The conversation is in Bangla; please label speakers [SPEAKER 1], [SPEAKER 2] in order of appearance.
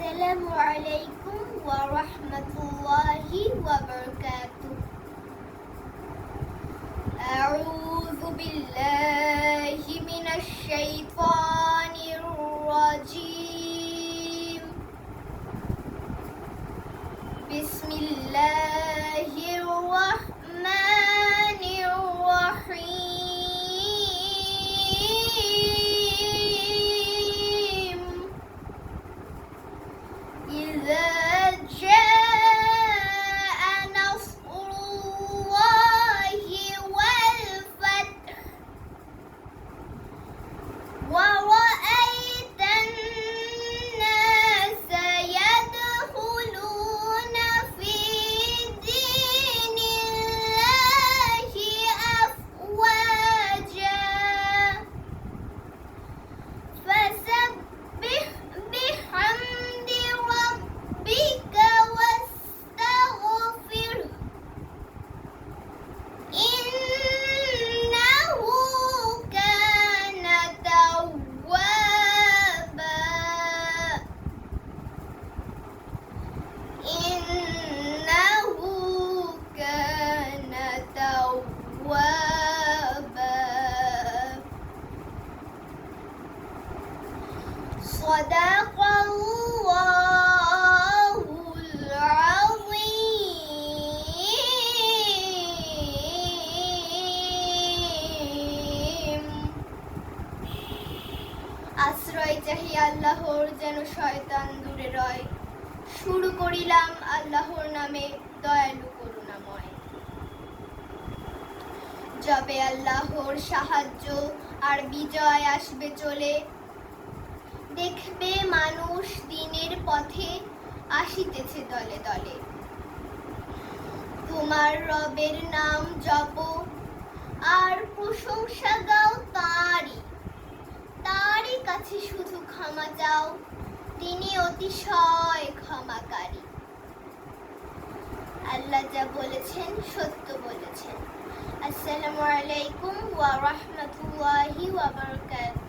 [SPEAKER 1] আসসালামু আলাইকুম ওয়া রাহমাতুল্লাহি ওয়া বারাকাতুহু। আউযু বিল্লাহি মিনাশ শাইতানির রাজীম। বিসমিল্লাহির রাহমানির রাহিম। إذا جاء نصر الله والفتح ورأيت الناس يدخلون في دين الله أفواجا فسبح بحمد ربك واستغفره إنه كان توابا إنه كان توابا صدق الله العظيم। আশ্রয় চাহি আল্লাহর, যেন শয়তান দূরে রয়। শুরু করিলাম আল্লাহর নামে, দয়ালু করুণাময়। যবে আল্লাহর সাহায্য আর বিজয় আসবে চলে, দেখবে মানুষ দিনের পথে আসিতেছে দলে দলে। তোমার রবের নাম জপ আর প্রশংসা গাও তারই কাছে শুধু ক্ষমা চাও, তিনি অতিশয় ক্ষমাকারী। আল্লাহ যা বলেছেন সত্য বলেছেন। আসসালামু আলাইকুম ওয়া রাহমাতুল্লাহি ওয়া বারাকাতুহু।